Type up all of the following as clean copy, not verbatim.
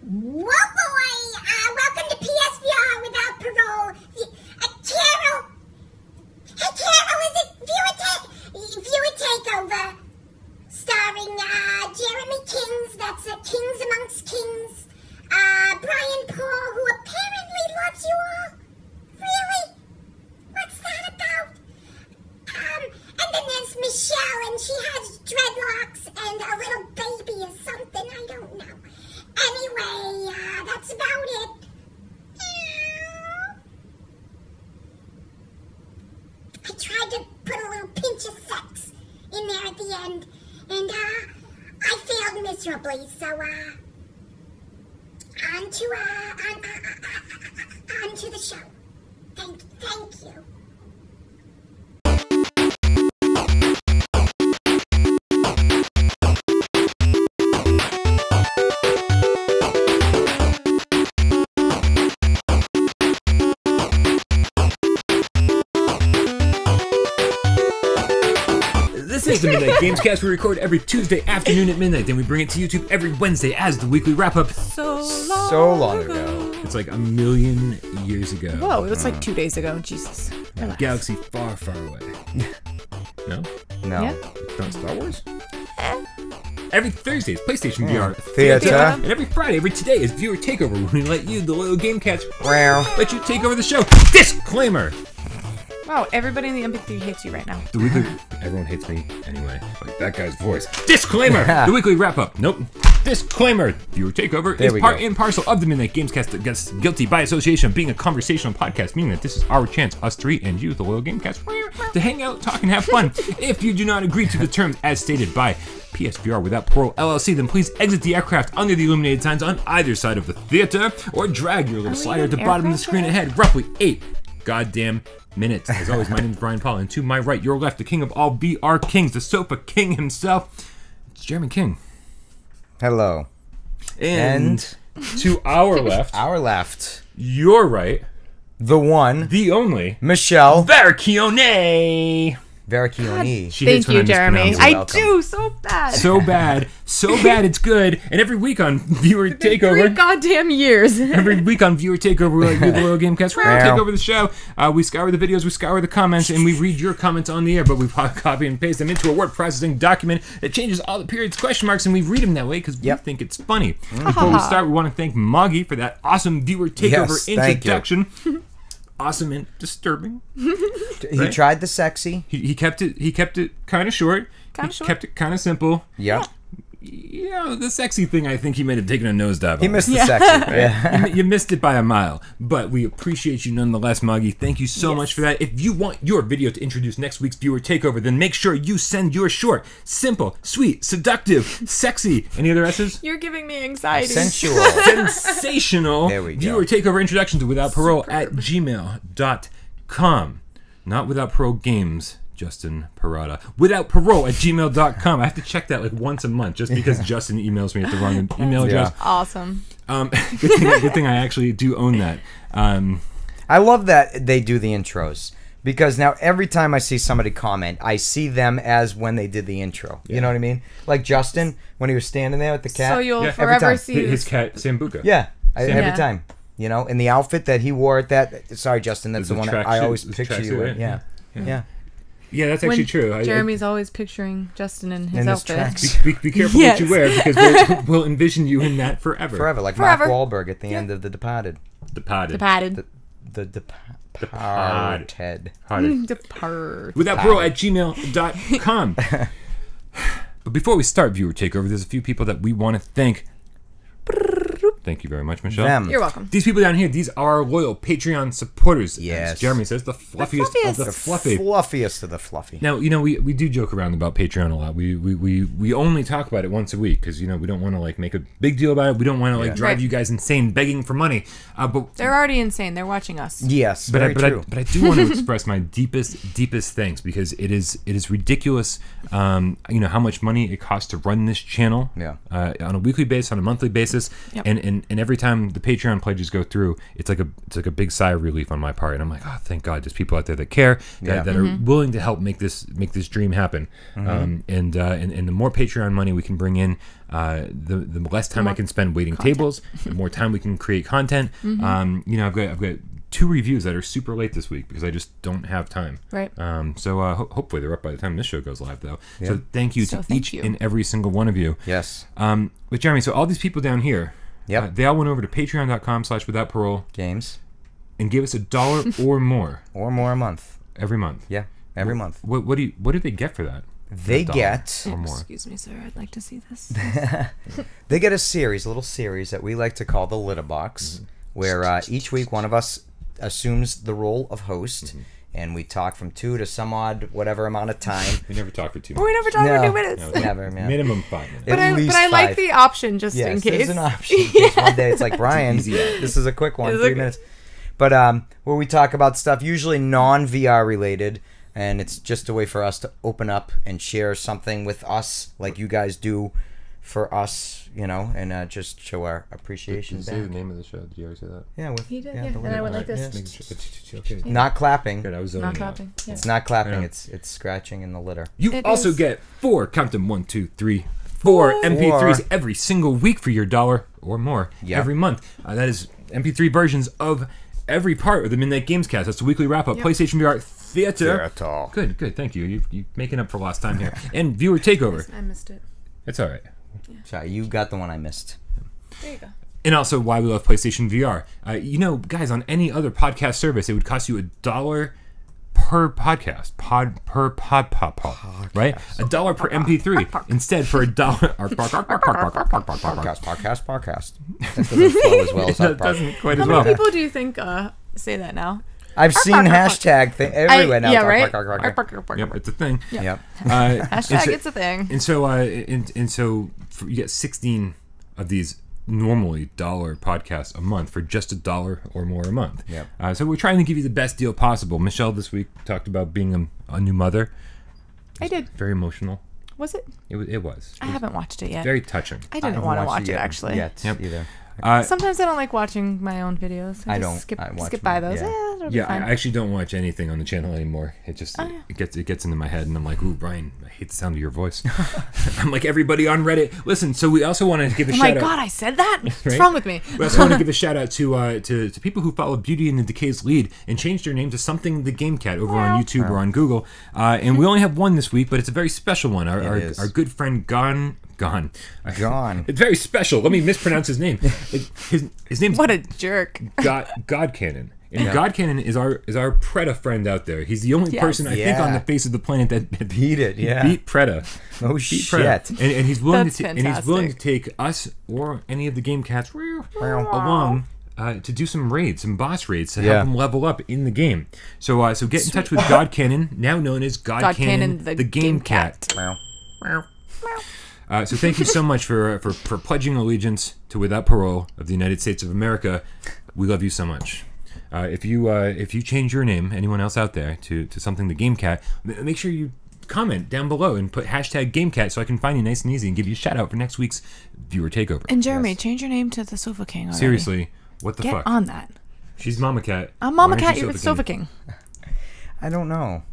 Whoa, boy! Welcome to PSVR without parole. Carol! Hey, Carol, is it Viewer Takeover? Starring Jeremy Kings, that's Kings Amongst Kings. Brian Paul, who apparently loves you all. Really? What's that about? And then there's Michelle, and she has dreadlocks and a little baby or something, I don't know. Anyway, that's about it. I tried to put a little pinch of sex in there at the end, and I failed miserably, so on to the show. Thank you. This is the Midnight Gamescast. We record every Tuesday afternoon at midnight. Then we bring it to YouTube every Wednesday as the weekly wrap-up. So long ago. It's like 1,000,000 years ago. Whoa, it was like 2 days ago. Jesus. Relax. Galaxy far, far away. No? No. Yeah. It's not Star Wars? Every Thursday is PlayStation VR Theater. And every Friday, every today is Viewer Takeover, when we let you, the loyal Gamecats, let you take over the show. Disclaimer! Wow, everybody in the MP3 hates you right now. The weekly... Everyone hates me anyway. Like that guy's voice. Disclaimer! The weekly wrap-up. Nope. Disclaimer! Viewer Takeover is part and parcel of the Midnight Gamescast that gets guilty by association of being a conversational podcast, meaning that this is our chance, us three and you, the loyal Gamecast, to hang out, talk, and have fun. If you do not agree to the terms as stated by PSVR without parole LLC, then please exit the aircraft under the illuminated signs on either side of the theater, or drag your little slider at the bottom of the screen ahead, roughly 8 goddamn minutes. As always, my name is Brian Paul, and to my right, your left, the king of all VR kings, the sofa king himself, it's Jeremy King. Hello. And to our left, your right, the one, the only, Michelle Verchione. Verchione. Thank you, Jeremy. I do so bad. So bad it's good. And every week on Viewer Takeover, 3 goddamn years. every week on Viewer Takeover, we're like, the Loyal Gamecast, we're gonna take over the show. We scour the videos, we scour the comments, and we read your comments on the air, but we copy and paste them into a word processing document that changes all the periods, question marks, and we read them that way because we think it's funny. Before we start, we want to thank Moggy for that awesome Viewer Takeover introduction. Awesome and disturbing. He tried the sexy. He kept it kind of short. Kept it kind of simple. Yeah. You know, the sexy thing, I think he might have taken a nosedive. He missed the sexy. Yeah. You missed it by a mile, but we appreciate you nonetheless, Moggy. Thank you so much for that. If you want your video to introduce next week's Viewer Takeover, then make sure you send your short, simple, sweet, seductive, sexy, any other S's? You're giving me anxiety. Sensual. Sensational there we go. Viewer Takeover introduction to withoutparole@gmail.com. Not Without Parole Games, Justin Parada. Withoutparole@gmail.com. I have to check that like once a month just because Justin emails me at the wrong email address. Awesome. Good thing I actually do own that. I love that they do the intros. Because now every time I see somebody comment, I see them as when they did the intro. You know what I mean? Like Justin, when he was standing there with the cat. So you'll forever see his cat, Sambuca. Yeah, every time. You know, in the outfit that he wore at that. Sorry, Justin, that's the one I always picture you in. Yeah, that's actually true. Jeremy's always picturing Justin in his outfit. Be careful what you wear because we'll envision you in that forever. Forever, like Mark Wahlberg at the end of The Departed. Departed. Withoutparole@gmail.com. But before we start Viewer Takeover, there's a few people that we want to thank. Thank you very much, Michelle. You're welcome. These people down here, these are our loyal Patreon supporters. Yes. As Jeremy says, the fluffiest of the fluffy. Fluffiest of the fluffy. Now, you know, we do joke around about Patreon a lot. We only talk about it once a week because, you know, we don't want to, like, make a big deal about it. We don't want to, like, drive you guys insane begging for money. But they're already insane. They're watching us. Yes, but I do want to express my deepest thanks because it is ridiculous, you know, how much money it costs to run this channel on a weekly basis, on a monthly basis, and and every time the Patreon pledges go through, it's like a big sigh of relief on my part, and I'm like, oh, thank God, there's people out there that care, that are willing to help make this dream happen. And the more Patreon money we can bring in, the less time I can spend waiting tables, the more time we can create content. I've got 2 reviews that are super late this week because I just don't have time. Right. So hopefully they're up by the time this show goes live, though. Yeah. So thank you to each and every single one of you. Yes. But Jeremy, so all these people down here, they all went over to patreon.com/withoutparole games and gave us $1 or more. Or more a month. Every month. Yeah, every month. What do they get for that? They get... Or more. Excuse me, sir. I'd like to see this. They get a little series that we like to call the Litter Box, where each week one of us assumes the role of host, and we talk from 2 to some odd whatever amount of time. We never talk for 2 minutes. We never talk for 2 minutes. No, never, man. Minimum 5 minutes. But I like the option just in case. There's an option. In case one day it's like, Brian, this is a quick one, 3 minutes. But where we talk about stuff usually non-VR related, and it's just a way for us to open up and share something with us like you guys do for us, and just show our appreciation Did you say the name of the show? Did you already say that? Yeah, He did, yeah. And I went like this. Okay. Not clapping. Good, I was Not clapping. Yeah. It's not clapping. Yeah. It's scratching in the litter. You also get 4, count them, 1, 2, 3, 4 MP3s every single week for your $1 or more every month. That is MP3 versions of every part of the Midnight Games Cast. That's the weekly wrap-up. PlayStation VR Theater. Good. Thank you. You're making up for lost time here. And Viewer Takeover. I missed it. It's all right. Yeah. Sorry, you got the one I missed. There you go. And also Why We Love PlayStation VR. Guys, on any other podcast service, it would cost you $1 per podcast. Per pod, right? $1 per MP3. Instead, for $1... Podcast. That doesn't flow as well as our That doesn't quite How as well. many people do you think say that now? I've seen hashtag everywhere now. Yeah, right? Yep, it's a thing. Yep. Hashtag it's a thing. And so you get 16 of these normally $1 podcasts a month for just $1 or more a month. Yep. So we're trying to give you the best deal possible. Michelle this week talked about being a new mother. I did. Very emotional. Was it? It was. I haven't watched it yet. Very touching. I didn't want to watch it actually. Either. Sometimes I don't like watching my own videos. I don't. skip I watch by mine, those. It'll be Yeah, fine. I actually don't watch anything on the channel anymore. It just it gets into my head, and I'm like, ooh, Brian, I hate the sound of your voice. I'm like everybody on Reddit. Listen, so we also want to give a shout out. Oh my God, I said that? What's Right? wrong with me? We also want to give a shout out to people who follow Beauty and the Decay's lead and changed their name to something the Game Cat over on YouTube or on Google. And we only have one this week, but it's a very special one. Our good friend Gone. It's very special. Let me mispronounce his name. His name's What a jerk. God Cannon. And God Cannon is our Preda friend out there. He's the only person I think on the face of the planet that beat Preda. Oh shit! And he's willing That's to take us or any of the Game Cats along to do some raids, some boss raids to help them level up in the game. So get in touch with God Cannon, now known as God Cannon the Game Cat. So thank you so much for pledging allegiance to Without Parole of the United States of America. We love you so much. If you change your name, anyone else out there, to something the Game Cat, make sure you comment down below and put hashtag Game Cat so I can find you nice and easy and give you a shout out for next week's Viewer Takeover. And Jeremy, change your name to the Sofa King already. Seriously, what the fuck? Get on that. She's Mama Cat. I'm Mama Cat, you're Sofa King. I don't know.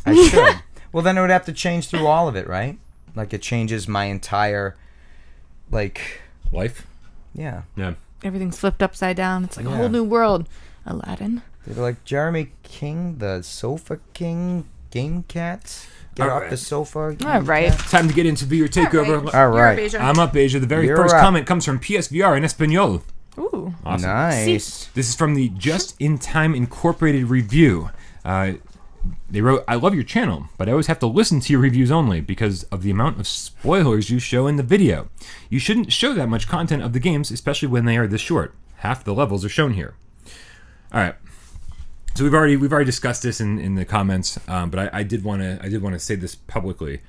I should. Well, then it would have to change through all of it, right? Like it changes my entire, life. Yeah. Everything's flipped upside down. It's like a whole new world. Aladdin. They're like Jeremy King, the Sofa King, Game Cat. Get off the sofa. All right. Time to get into Viewer Takeover. All right. I'm up, Asia. The very first comment comes from PSVR in Espanol. Ooh. Awesome. Nice. This is from the Just in Time Incorporated review. They wrote, I love your channel, but I always have to listen to your reviews only because of the amount of spoilers you show in the video. You shouldn't show that much content of the games, especially when they are this short. Half the levels are shown here. All right. So we've already discussed this in the comments, but I did want to say this publicly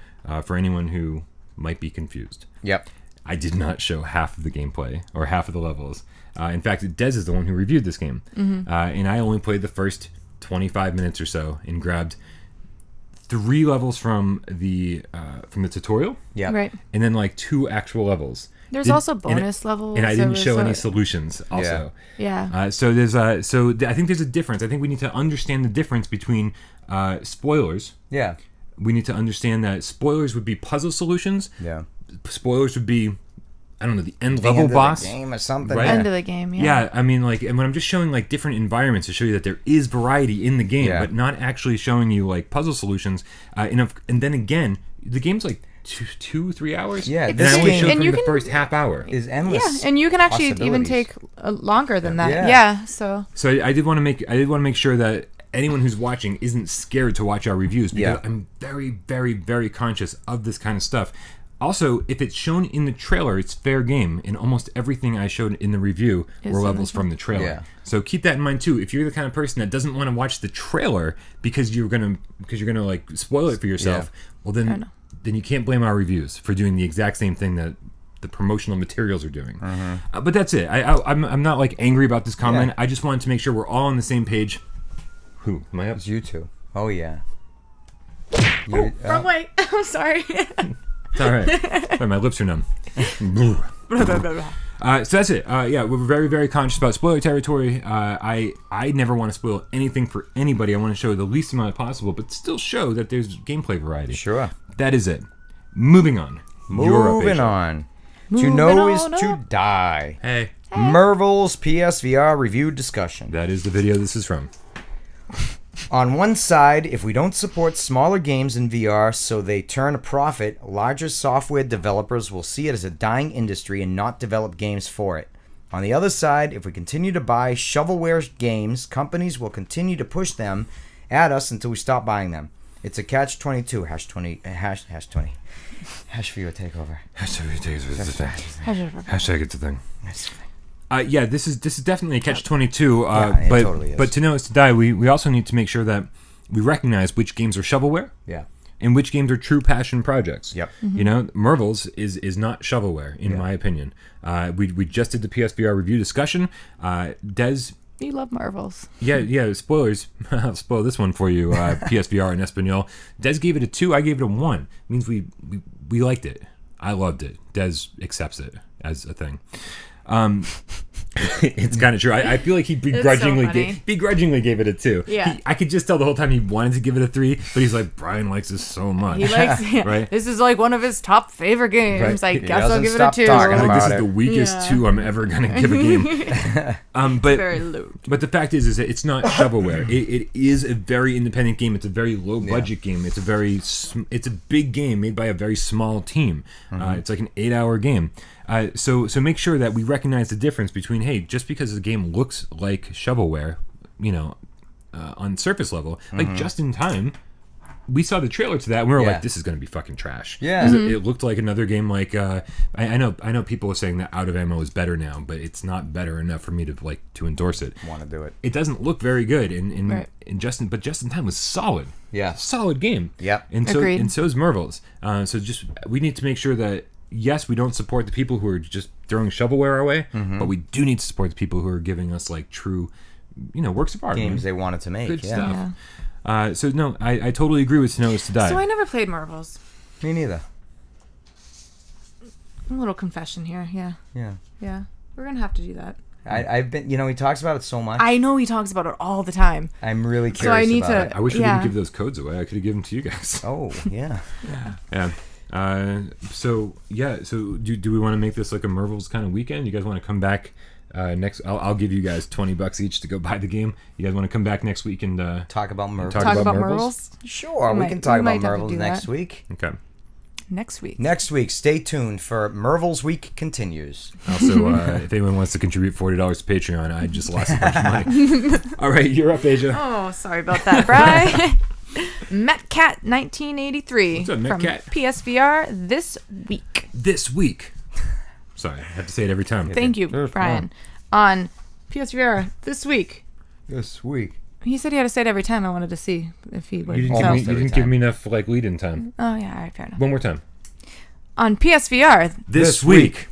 for anyone who might be confused. Yep. I did not show half of the gameplay or half of the levels. In fact, Dez is the one who reviewed this game, and I only played the first 25 minutes or so and grabbed 3 levels from the tutorial. Yeah. Right. And then 2 actual levels. There's also bonus levels. And I didn't show any solutions also. Yeah. So I think there's a difference. I think we need to understand the difference between spoilers. Yeah. We need to understand that spoilers would be puzzle solutions. Yeah. Spoilers would be, I don't know, the end level boss. The game or something. Right? End of the game, yeah. Yeah, I mean, like, and when I'm just showing, like, different environments to show you that there is variety in the game, but not actually showing you, like, puzzle solutions. And then again, the game's, like, 2-3 hours? Yeah. And I only showed from the first half hour. Is endless. Yeah, and you can actually even take longer than that. Yeah. So I did want to make sure that anyone who's watching isn't scared to watch our reviews, because I'm very, very, very conscious of this kind of stuff. Also, if it's shown in the trailer, it's fair game. And almost everything I showed in the review were levels from the trailer. Yeah. So keep that in mind too. If you're the kind of person that doesn't want to watch the trailer because you're gonna like spoil it for yourself, well then you can't blame our reviews for doing the exact same thing that the promotional materials are doing. But that's it. I'm not like angry about this comment. I just wanted to make sure we're all on the same page. Who am I up? It's you two. Oh yeah. Wrong way. I'm sorry. It's all right. Sorry, my lips are numb. So that's it. Yeah, we're very, very conscious about spoiler territory. I never want to spoil anything for anybody. I want to show the least amount possible, but still show that there's gameplay variety. Sure. That is it. Moving on. Moving on. To know is to die. Hey. Merville's PSVR review discussion. That is the video this is from. On one side, if we don't support smaller games in VR so they turn a profit, larger software developers will see it as a dying industry and not develop games for it. On the other side, if we continue to buy shovelware games, companies will continue to push them at us until we stop buying them. It's a catch-22. #20. Hash for your takeover. Hashtag it's a thing. Yeah, this is definitely a catch-22. It totally is. But to know is to die. We also need to make sure that we recognize which games are shovelware. Yeah. And which games are true passion projects. Yep. You know, Merville's is not shovelware in my opinion. We just did the PSVR review discussion. Des. You love Marvels. Yeah. Spoilers. I'll spoil this one for you. PSVR in Espanol. Des gave it a 2. I gave it a 1. It means we liked it. I loved it. Des accepts it as a thing. It's kind of true. I feel like he begrudgingly gave it a 2. Yeah. I could just tell the whole time he wanted to give it a 3, but he's like, Brian likes this so much. He likes right? This is like one of his top favorite games. Right. I guess I'll give it a 2. This is the weakest 2 I'm ever gonna give a game. But very low. But the fact is that it's not shovelware. It is a very independent game. It's a very low budget game. It's a big game made by a very small team. It's like an 8-hour game. So make sure that we recognize the difference between, hey, just because the game looks like shovelware, you know, on surface level, like Just in Time, we saw the trailer to that and we were like, this is going to be fucking trash. Yeah. 'Cause it looked like another game like, I know people are saying that Out of Ammo is better now, but it's not better enough for me to endorse it. Want to do it. It doesn't look very good but Just in Time was solid. Yeah. Solid game. Yep. Agreed. So is Merville's. So we need to make sure that, yes, we don't support the people who are just throwing shovelware our way, but we do need to support the people who are giving us like true, you know, works of art. Games they wanted to make. Good stuff. So no, I totally agree with To Know Is to Die. So I never played Marvels. Me neither. A little confession here. Yeah. We're gonna have to do that. I've been, he talks about it so much. I know he talks about it all the time. I'm really curious. So I need about to. it. I wish we could give those codes away. I could have given them to you guys. Oh yeah. Yeah. So do we want to make this like a Merville's kind of weekend? You guys want to come back next? I'll give you guys $20 each to go buy the game. You guys want to come back next week and talk about Merville's? Talk about Marvels? Sure, we can talk about Merville's next week. Okay. Next week. Stay tuned for Merville's Week continues. Also, if anyone wants to contribute $40 to Patreon, I just lost a bunch of money. All right, you're up, Asia. Oh, sorry about that, Bri. MetCat 1983 What's up, from Metcat? PSVR this week. Sorry, I have to say it every time. Thank you, Brian. On PSVR this week. He said he had to say it every time. I wanted to see if he would. You didn't give me enough like lead-in time. Oh yeah, all right, fair enough. One more time. On PSVR this week.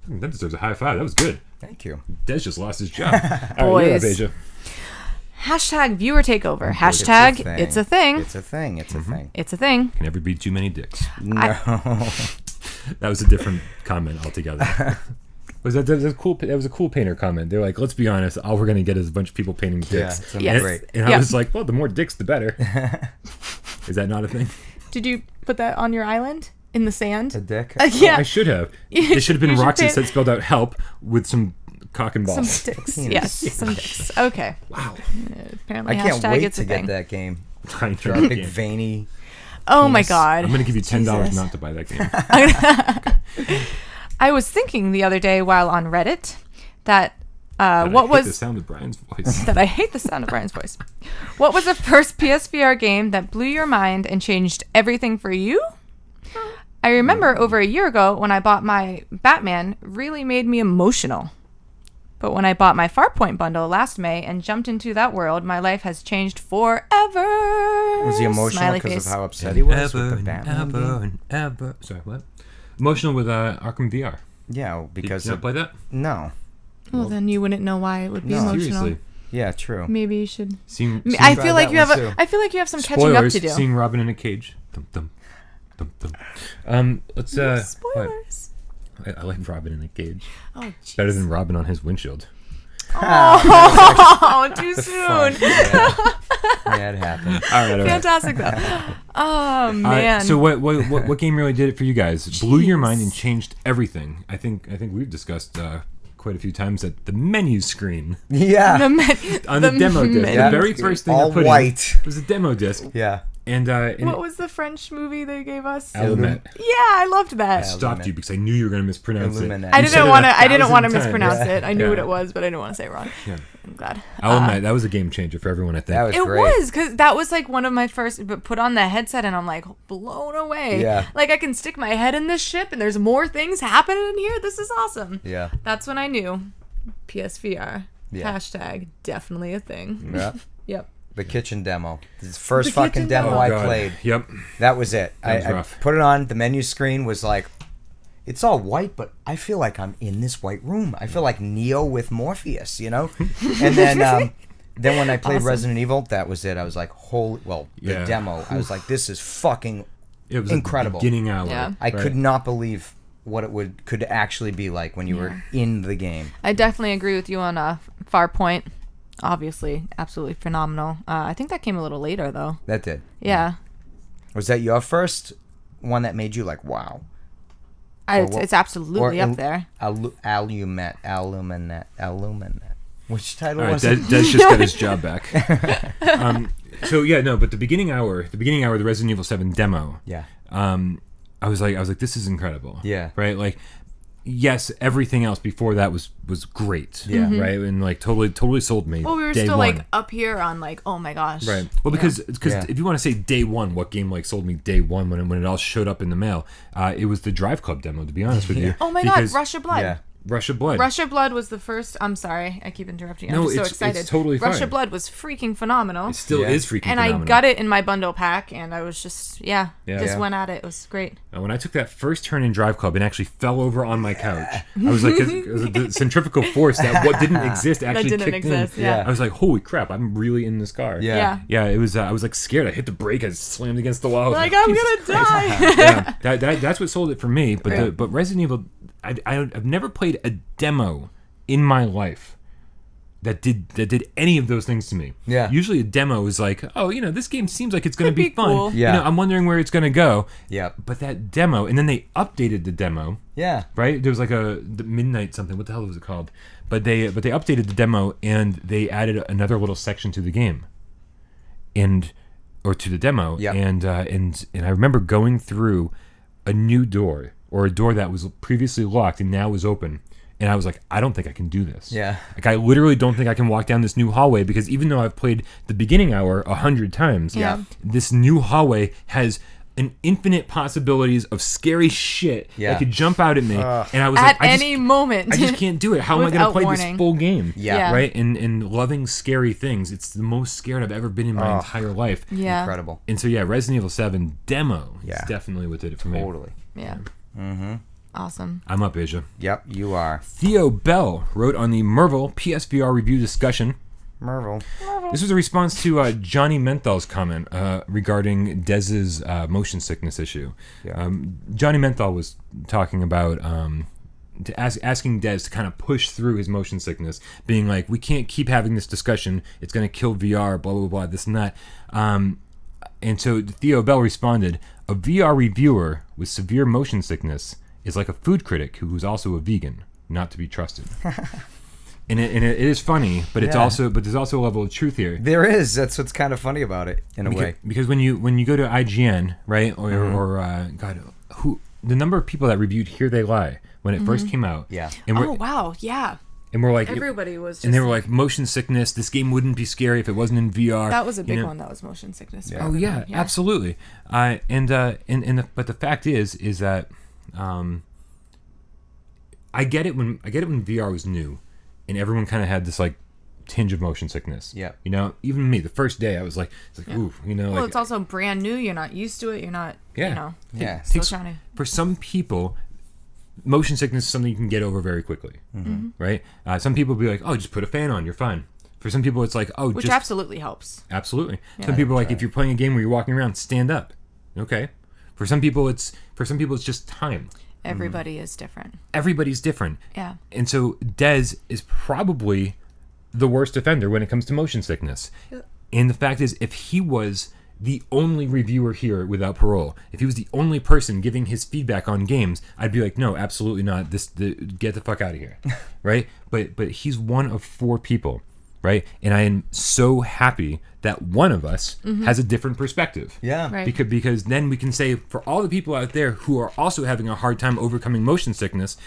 That deserves a high five. That was good. Thank you. Des just lost his job. All right, you're up, Asia. Hashtag viewer takeover. Hashtag it's a thing. It's a thing. It's a thing. Can never be too many dicks. No. That was a different comment altogether. That was a cool painter comment. They're like, let's be honest, all we're gonna get is a bunch of people painting dicks. Yeah, great. And I was like, well, the more dicks, the better. Is that not a thing? Did you put that on your island in the sand? A dick? Yeah. I should have. It should have been rocks that spelled out help with some cock and balls. Some dicks. Yes, some dicks. Okay. Wow. Apparently, I can't wait to thing. get that game. Big veiny. Oh my God. I'm gonna give you $10 not to buy that game. I was thinking the other day while on Reddit that the sound of Brian's voice. That I hate the sound of Brian's voice. What was the first PSVR game that blew your mind and changed everything for you? I remember over a year ago when I bought my Batman, really made me emotional. But when I bought my Farpoint bundle last May and jumped into that world, my life has changed forever. Was he emotional because of how upset he was with the Batman game? Sorry, what? Emotional with Arkham VR. Yeah, because... Did you not play that? No. Well, then you wouldn't know why it would be emotional. Seriously. Yeah, true. Maybe you should... I feel like you have some catching up to do. Seeing Robin in a cage. Dum, dum, dum, dum. Let's... Spoilers. I like Robin in a cage. Oh, geez. Better than Robin on his windshield. Oh, too soon. Yeah, it happened. All right. Fantastic, though. Oh, man. So what game really did it for you guys? Jeez. Blew your mind and changed everything. I think we've discussed quite a few times that the menu screen. Yeah. On the demo disc. The very first thing I put white. in was a demo disc. Yeah. And what was the French movie they gave us? Alumet. Yeah, I loved that. I stopped you because I knew you were going to mispronounce it. I didn't want to mispronounce it. I knew what it was, but I didn't want to say it wrong. Yeah. I'm glad. Alumet, that was a game changer for everyone, I think. That was great. It was, because that was like one of my first, but put on the headset and I'm like blown away. Yeah. Like I can stick my head in this ship and there's more things happening in here. This is awesome. Yeah. That's when I knew PSVR. Yeah. Hashtag definitely a thing. Yeah. Yep. The kitchen demo. This is the first fucking demo I played. Yep. That was it. I put it on. The menu screen was like, it's all white, but I feel like I'm in this white room. I feel like Neo with Morpheus, you know? And then when I played Resident Evil, that was it. I was like, the demo. I was like, this is fucking incredible. The beginning hour. Yeah. I could not believe what it could actually be like when you were in the game. I definitely agree with you on Farpoint. Obviously, absolutely phenomenal. I think that came a little later, though. That did. Yeah. Was that your first one that made you like, wow? It's absolutely up there. Alumet. Which title was it? Des just got his job back. But the beginning hour, the Resident Evil 7 demo. Yeah. I was like, this is incredible. Yeah. Right? Like, yes, everything else before that was great. Yeah. Right? And like totally sold me. Well, we were still like up here on like, oh my gosh. Right. Well, because if you want to say day one, what game like sold me day one when it all showed up in the mail, it was the Drive Club demo, to be honest with you. Oh my God, Rush of Blood. Yeah. Rush of Blood. Rush of Blood was the first. I'm sorry, I keep interrupting you. I'm just so excited. It's totally fine. Rush of Blood was freaking phenomenal. It still is freaking phenomenal. And I got it in my bundle pack, and I was just went at it. It was great. When I took that first turn in Drive Club and actually fell over on my couch, I was like, the centrifugal force that what didn't exist actually kicked in. Yeah. I was like, holy crap, I'm really in this car. Yeah. It was. I was like scared. I hit the brake. I slammed against the wall. Like I'm gonna die. That's what sold it for me. But Resident Evil. I've never played a demo in my life that did any of those things to me. Yeah. Usually a demo is like, oh, this game seems like it's going to be fun. Cool. Yeah. I'm wondering where it's going to go. Yeah. But that demo, and then they updated the demo. Yeah. Right? There was like the midnight something. What the hell was it called? But they updated the demo and they added another little section to the game, or to the demo. Yeah. And I remember going through a new door. Or a door that was previously locked and now is open. And I was like, I don't think I can do this. Yeah. Like, I literally don't think I can walk down this new hallway because even though I've played the beginning hour 100 times, this new hallway has an infinite possibilities of scary shit that could jump out at me. And I was at like, any moment. I just can't do it. How am I going to play this full game? Yeah. Right? And loving scary things. It's the most scared I've ever been in my entire life. Yeah. Incredible. And so, Resident Evil 7 demo is definitely what did it for me. Totally. Yeah. Mm-hmm. Awesome. I'm up, Asia. Yep, you are. Theo Bell wrote on the Merville PSVR review discussion, Mervil. This was a response to Johnny Menthol's comment regarding Dez's motion sickness issue. Yeah. Johnny Menthol was talking about asking Dez to kind of push through his motion sickness, being like, we can't keep having this discussion. It's going to kill VR, blah, blah, blah, this and that. And so Theo Bell responded, a VR reviewer with severe motion sickness is like a food critic who's also a vegan, not to be trusted. And it is funny, but it's but there's also a level of truth here. There is. That's what's kind of funny about it, in a way. Because when you go to IGN, right, or God, the number of people that reviewed Here They Lie when it first came out, and wow, yeah. And we're like, everybody was just, and they were like, motion sickness. This game wouldn't be scary if it wasn't in VR. That was a big one. That was motion sickness. Oh yeah, absolutely. But the fact is that I get it when VR was new, and everyone kind of had this like tinge of motion sickness. Yeah. You know, even me, the first day I was like, ooh, you know. Well, like, it's also brand new. You're not used to it. You're not. Yeah. You know. Yeah. Still trying to. For some people, motion sickness is something you can get over very quickly, right? Some people will be like, oh, just put a fan on, you're fine. For some people, it's like, oh, which just... absolutely helps. Absolutely. Yeah, some people are like, if you're playing a game where you're walking around, stand up. Okay. For some people, it's just time. Everybody is different. Everybody's different. Yeah. And so Dez is probably the worst offender when it comes to motion sickness. Yeah. And the fact is, if he was the only reviewer here without Parole, if he was the only person giving his feedback on games, I'd be like, no, absolutely not. Get the fuck out of here, right? But he's one of 4 people, right? And I am so happy that one of us has a different perspective. Yeah. Right. Because then we can say, for all the people out there who are also having a hard time overcoming motion sickness,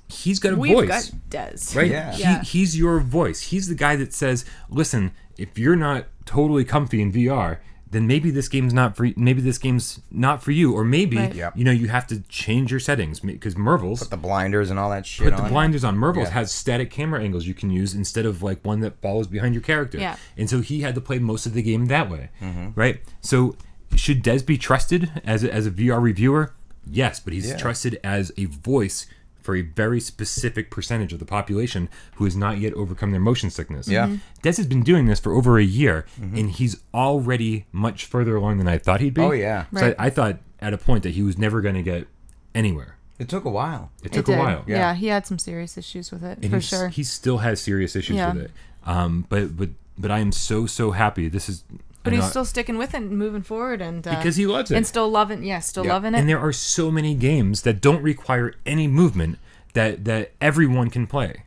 he's got a voice. We've got Dez. Right? Yeah. He's your voice. He's the guy that says, listen, if you're not totally comfy in VR, then maybe this game's not for you, or maybe you know, you have to change your settings, because Mervils put the blinders and all that shit on. Put the blinders on. Mervils has static camera angles you can use instead of like one that follows behind your character. Yeah. And so he had to play most of the game that way, right? So should Dez be trusted as a VR reviewer? Yes, but he's trusted as a voice for a very specific percentage of the population who has not yet overcome their motion sickness. Yeah. Dez has been doing this for over a year, and he's already much further along than I thought he'd be. Oh, yeah. So I thought at a point that he was never going to get anywhere. It took a while. It took a while. Yeah, he had some serious issues with it, and for sure. He still has serious issues with it. But I am so happy. This is... But he's still sticking with it and moving forward, and because he loves it, and still loving loving it. And there are so many games that don't require any movement that everyone can play,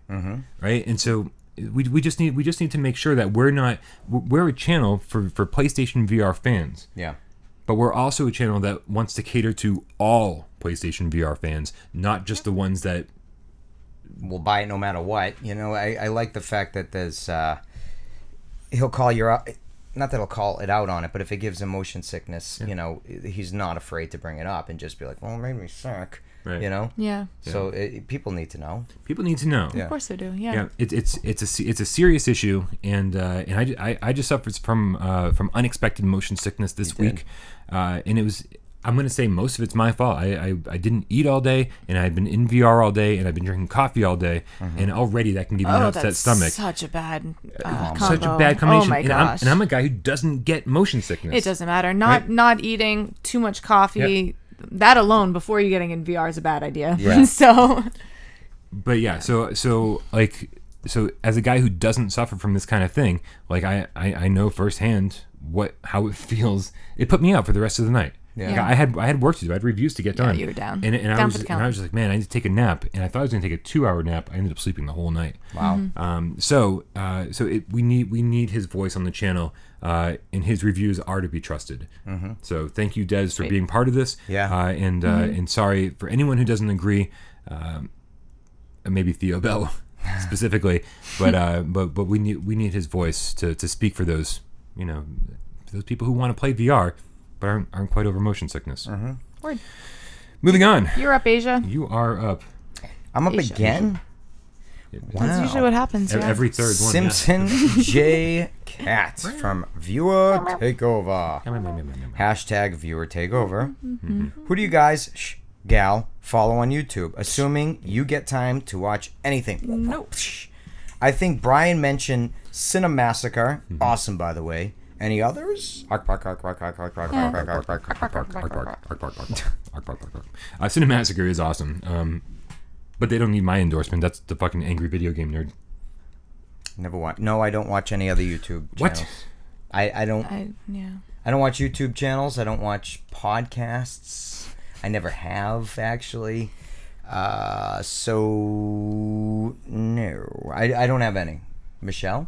right? And so we just need to make sure that we're a channel for PlayStation VR fans. Yeah. But we're also a channel that wants to cater to all PlayStation VR fans, not just the ones that will buy it no matter what. You know, I like the fact that there's he'll call your. Not that he'll call it out on it, but if it gives him motion sickness, you know, he's not afraid to bring it up and just be like, well, it made me sick, you know? Yeah. So people need to know. People need to know. Of course they do, yeah. It's a serious issue, and I just suffered from unexpected motion sickness this week, and it was... I'm going to say most of it's my fault. I didn't eat all day, and I've been in VR all day, and I've been drinking coffee all day, and already that can give me an upset stomach. Such a bad Such a bad combination. Oh my gosh. And I'm a guy who doesn't get motion sickness. It doesn't matter. Not eating too much coffee, that alone before you getting in VR is a bad idea. Yeah. So as a guy who doesn't suffer from this kind of thing, like I know firsthand how it feels. It put me out for the rest of the night. Yeah. Like I had work to do. I had reviews to get done. You were down. And I was just like, man, I need to take a nap. And I thought I was going to take a 2-hour nap. I ended up sleeping the whole night. Wow. We need his voice on the channel, and his reviews are to be trusted. So thank you, Dez, for being part of this. Yeah. And sorry for anyone who doesn't agree. Maybe Theo Bell specifically, but we need his voice to speak for those people who want to play VR. But aren't quite over motion sickness. Word. Moving on. You're up, Asia. You are up. I'm up again? Wow. That's usually what happens. Every third one. Simpson J. Katz from Viewer Takeover. Hashtag Viewer Takeover. Who do you guys, gal, follow on YouTube, assuming you get time to watch anything? Nope. I think Brian mentioned Cinemassacre. Awesome, by the way. Any others? Cinemassacre is awesome. But they don't need my endorsement. That's the fucking angry video game nerd. Never watch. No, I don't watch any other YouTube channels. What? I don't. I I don't watch YouTube channels. I don't watch podcasts. I never have, actually. So no, I don't have any. Michelle?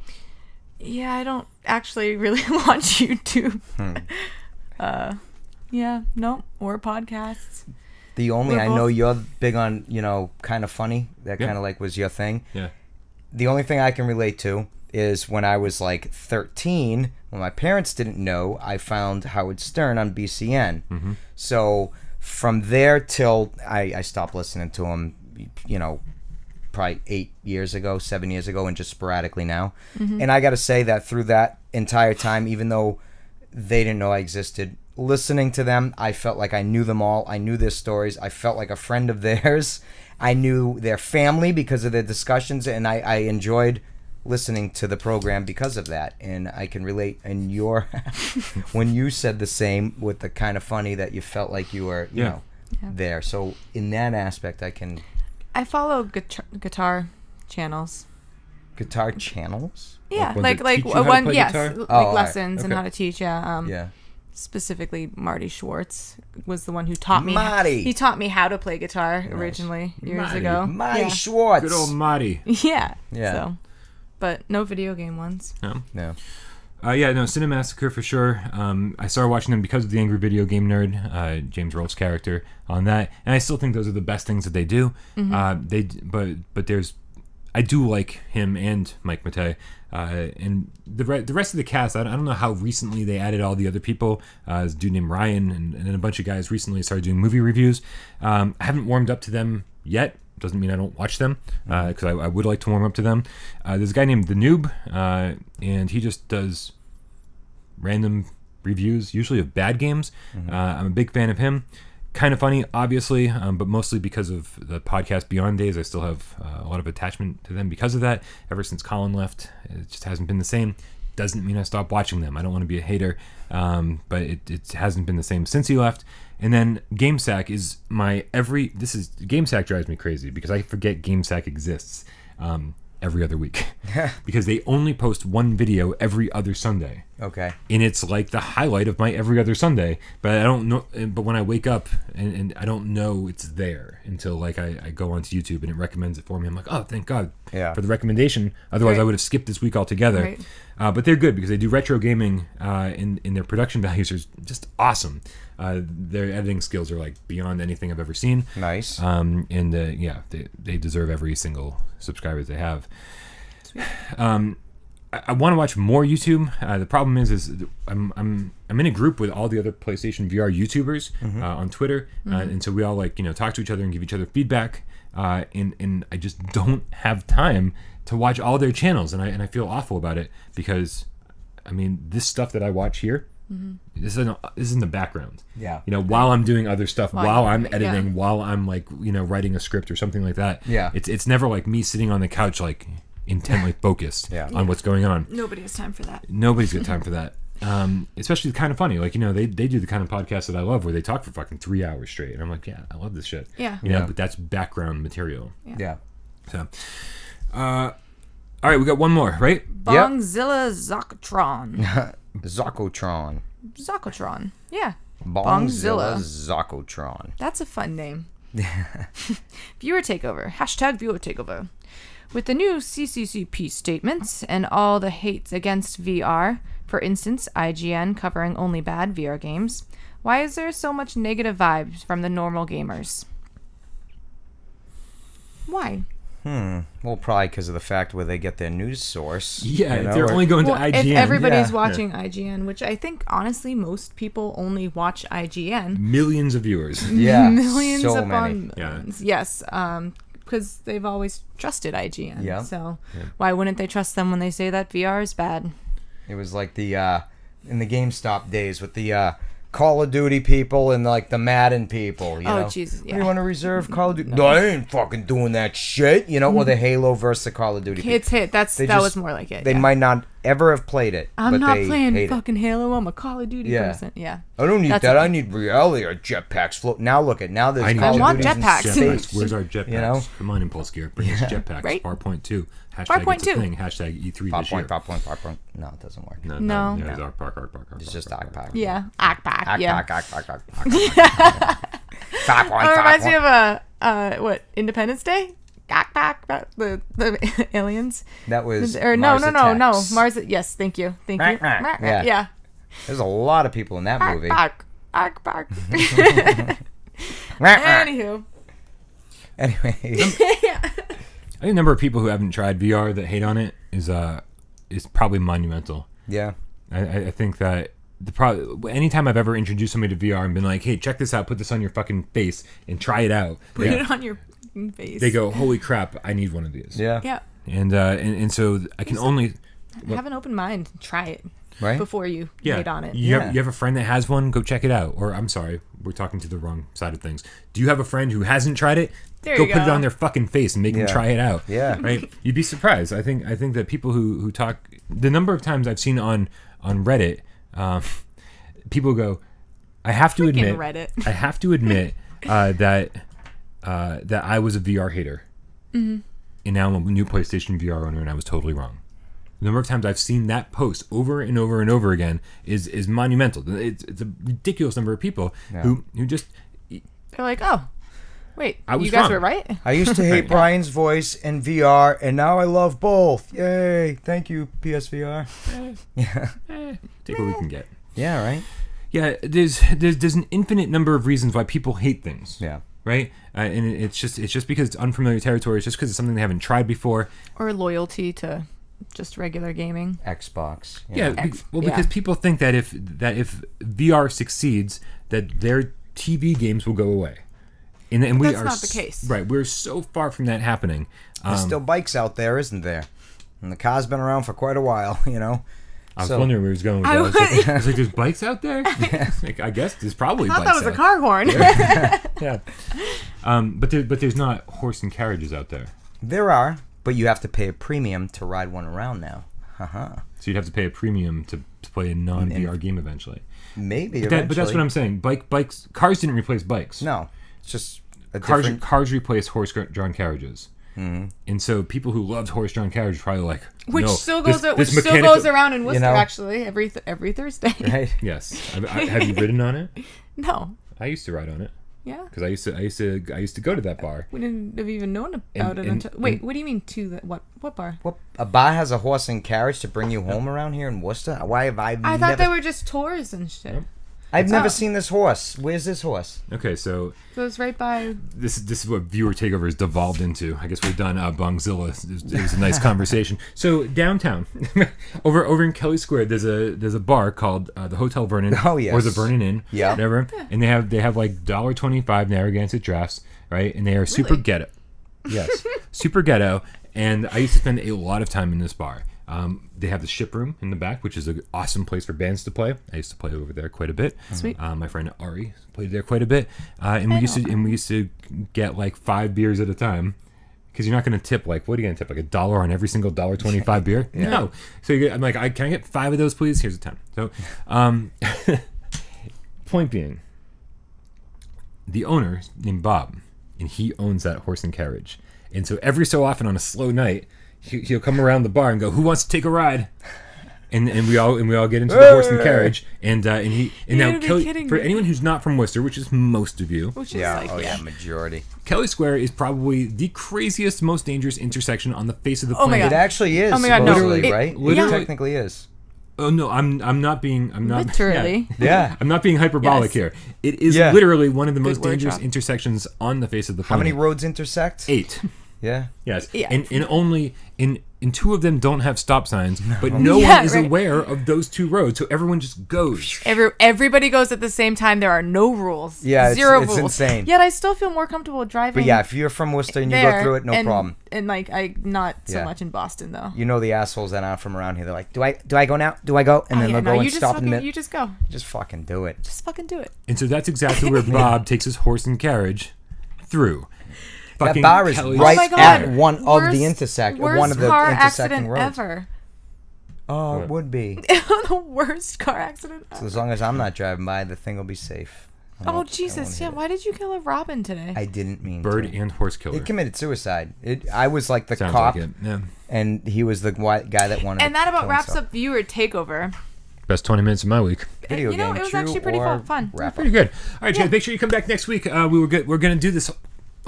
Yeah, I don't actually really watch YouTube. Yeah, no, or podcasts. The only, I know you're big on, kind of funny. That Yep. kind of like was your thing. Yeah. The only thing I can relate to is when I was like 13, when my parents didn't know, I found Howard Stern on BCN. Mm-hmm. So from there till I stopped listening to him, probably 7 years ago, and just sporadically now. Mm-hmm. And I got to say that through that entire time, even though they didn't know I existed, listening to them, I felt like I knew them all. I knew their stories. I felt like a friend of theirs. I knew their family because of their discussions, and I enjoyed listening to the program because of that. And I can relate in your when you said the same with the kind of funny that you felt like you were, you know, there. So in that aspect, I follow guitar channels. Guitar channels? Yeah, Like like ones that teach you how to one, play yes, guitar? like Oh, lessons and okay. how to teach. Yeah. Yeah. Specifically, Marty Schwartz was the one who taught me. Marty! He taught me how to play guitar originally years Marty. ago. Marty Yeah. Schwartz. Good old Marty. Yeah. Yeah. So, but no video game ones. No. No. Cinemassacre for sure. I started watching them because of the Angry Video Game Nerd, James Rolfe's character on that, and I still think those are the best things that they do. But I do like him and Mike Matei, and the rest of the cast. I don't know how recently they added all the other people. There's a dude named Ryan and then a bunch of guys recently started doing movie reviews. I haven't warmed up to them yet. Doesn't mean I don't watch them, because I would like to warm up to them. There's a guy named The Noob, and he just does random reviews, usually of bad games. I'm a big fan of him. Kind of funny, obviously, but mostly because of the podcast Beyond Days. I still have a lot of attachment to them because of that. Ever since Colin left, it just hasn't been the same. Doesn't mean I stopped watching them. I don't want to be a hater, but it hasn't been the same since he left. And then GameSack is GameSack drives me crazy because I forget GameSack exists every other week because they only post one video every other Sunday. Okay. And it's like the highlight of my every other Sunday, but I don't know. But when I wake up and I don't know it's there until like I go onto YouTube and it recommends it for me. I'm like, oh, thank God for the recommendation. Otherwise, I would have skipped this week altogether. Right. But they're good because they do retro gaming, and their production values are just awesome. Their editing skills are like beyond anything I've ever seen. Nice. They deserve every single subscriber they have. Sweet. I want to watch more YouTube. The problem is I'm in a group with all the other PlayStation VR YouTubers on Twitter, and so we all talk to each other and give each other feedback. And I just don't have time to watch all their channels, and I feel awful about it because, I mean, this stuff that I watch here, this is in the background. Yeah. While I'm doing other stuff, while I'm editing, yeah. while I'm writing a script or something like that. Yeah. It's never like me sitting on the couch intently focused on what's going on. Nobody has time for that. Nobody's got time for that. Especially Kind of Funny. They do the kind of podcast that I love where they talk for fucking 3 hours straight. And I'm like, yeah, I love this shit. Yeah. But that's background material. Yeah. So, all right, we got one more, right? Bongzilla Zocotron. Zocotron. Zocotron. Yeah. Bongzilla Zocotron. That's a fun name. Viewer takeover. # viewer takeover. With the new CCCP statements and all the hates against VR, for instance, IGN covering only bad VR games, why is there so much negative vibes from the normal gamers? Why? Well, probably because of the fact where they get their news source. Yeah, if they're only going to IGN. If everybody's watching IGN, which I think, honestly, most people only watch IGN. Millions of viewers. Yeah, Millions so upon many. millions. Yes, because they've always trusted IGN. Yeah. So why wouldn't they trust them when they say that VR is bad? It was like the in the GameStop days with the Call of Duty people and like the Madden people. You know? Jesus, yeah. You want to reserve Call of Duty? No, I ain't fucking doing that shit. You know, or the Halo versus the Call of Duty. It's hit. That was more like it. They might not ever have played it. I'm but not they playing hate fucking Halo. I'm a Call of Duty person. Yeah. I don't need that. I need reality or jetpacks float. Now look at now there's Call of Duty jetpacks. Where's our jetpacks? You know? Come on, Impulse Gear. Bring us jetpacks. Right? Bar.2. Hashtag it's a thing. Hashtag E3 this year. Pop point. No, it doesn't work. No. It's Ark. It's just Ark. Yeah. Ark. Yeah. It reminds me of what, Independence Day? The aliens. That was no. Mars. Yes, thank you. Yeah. There's a lot of people in that movie. Ark. Anywho. Anyway. I think the number of people who haven't tried VR that hate on it is probably monumental. Yeah. I think that anytime I've ever introduced somebody to VR and been like, hey, check this out, put this on your fucking face and try it out. Put it on your face. They go, holy crap, I need one of these. Yeah. Yeah. And so I can only have an open mind. Try it. Right? Before you hate on it. You have a friend that has one, go check it out. Or I'm sorry, we're talking to the wrong side of things. Do you have a friend who hasn't tried it? Go put it on their fucking face and make them try it out. Yeah. Right? You'd be surprised. I think that people who talk, the number of times I've seen on Reddit, people go, I have to admit that I was a VR hater. Mm-hmm. And now I'm a new PlayStation VR owner and I was totally wrong. The number of times I've seen that post over and over and over again is monumental. It's a ridiculous number of people who just... They're like, oh, wait, you guys were right? I used to hate Brian's voice in VR, and now I love both. Yay. Thank you, PSVR. Take what we can get. Yeah, right? Yeah, there's an infinite number of reasons why people hate things. Yeah. Right? And it's just because it's unfamiliar territory. It's just because it's something they haven't tried before. Or loyalty to... just regular gaming. Xbox. Because people think that if VR succeeds, that their TV games will go away. And we that's not the case. Right. We're so far from that happening. There's still bikes out there, isn't there? And the car's been around for quite a while, you know? I was wondering where he was going with that. I was like, there's bikes out there? Like, I guess there's probably bikes out there. I thought that was a car horn. Yeah. But there's not horse and carriages out there. There are. But you have to pay a premium to ride one around now. So you'd have to pay a premium to play a non-VR game eventually. Maybe eventually. But that's what I'm saying. Cars didn't replace bikes. No. It's just cars replaced horse-drawn carriages. Mm-hmm. And so people who loved horse-drawn carriages probably like, which still goes around in Worcester, actually, every Thursday. Right? Yes. Have you ridden on it? No. I used to ride on it. Yeah, because I used to go to that bar. We didn't have even known about it until. Wait, what do you mean to that? What bar? What, a bar has a horse and carriage to bring you home around here in Worcester? Why have I thought they were just tours and shit. I've never seen this horse. Where's this horse? Okay, so it's right by. This is what viewer takeover has devolved into. I guess we're done. Bongzilla. It was a nice conversation. So downtown, over in Kelly Square, there's a bar called the Hotel Vernon. Oh yes. Or the Vernon Inn. Yeah. Whatever. Yeah. And they have like $1.25 Narragansett drafts, right? And they are super ghetto. Yes, super ghetto. And I used to spend a lot of time in this bar. They have the ship room in the back, which is an awesome place for bands to play. I used to play over there quite a bit. Sweet. My friend Ari played there quite a bit, and we used to get like 5 beers at a time, because you're not going to tip what are you going to tip, like $1 on every single $1.25 beer? Yeah. No. So I'm like, can I get 5 of those, please? Here's a 10. So, point being, the owner named Bob, and he owns that horse and carriage, and so every so often on a slow night, he'll come around the bar and go, "Who wants to take a ride?" And we all get into the horse and carriage, and now Kelly, for anyone who's not from Worcester, which is most of you, majority. Kelly Square is probably the craziest, most dangerous intersection on the face of the planet. planet. It actually is. Oh my God, literally, right? Literally, it technically is. Oh no, I'm not literally. Yeah. I'm not being hyperbolic here. It is literally one of the most dangerous intersections on the face of the planet. How many roads intersect? 8. Yeah. Yes. Yeah. And only in and 2 of them don't have stop signs, but no one is aware of those 2 roads, so everyone just goes. Everybody goes at the same time. There are no rules. Yeah, Zero it's rules. insane. Yet I still feel more comfortable driving. But yeah, if you're from Worcester and you go through it, no problem. And like I not so much in Boston though. You know the assholes that aren't from around here. They're like, do I go now? Do I go? And then they'll go and stop in the middle. You just go. Just fucking do it. Just fucking do it. And so that's exactly where Bob takes his horse and carriage through. That bar is right at one of the intersecting roads. Ever. Oh, it would be. The worst car accident ever. So as long as I'm not driving by, the thing will be safe. Oh, Jesus. Yeah, why did you kill a robin today? I didn't mean Bird and horse killer. He committed suicide. I was like the Sounds cop, like it. Yeah. and he was the guy that wanted and that about wraps up viewer takeover. Best 20 minutes of my week. Video you know, game, it was actually pretty fun. Pretty good. All right, guys, make sure you come back next week. We're going to do this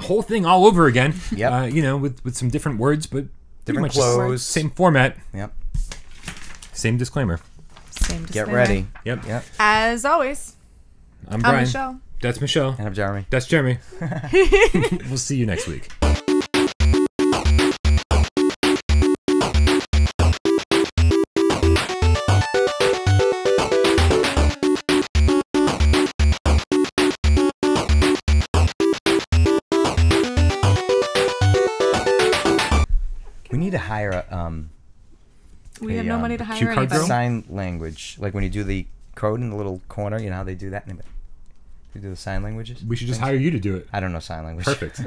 whole thing all over again. Yep. You know, with some different words, but different clothes. Same format. Yep. Same disclaimer. Get ready. Yep. As always, I'm Brian. Michelle. That's Michelle. And I'm Jeremy. That's Jeremy. We'll see you next week. We need to hire a we have no money to hire cue card anybody. girl? sign language, like when you do the code in the little corner. You know how they do that? They do the sign languages. We should just hire you to do it. I don't know sign language. Perfect.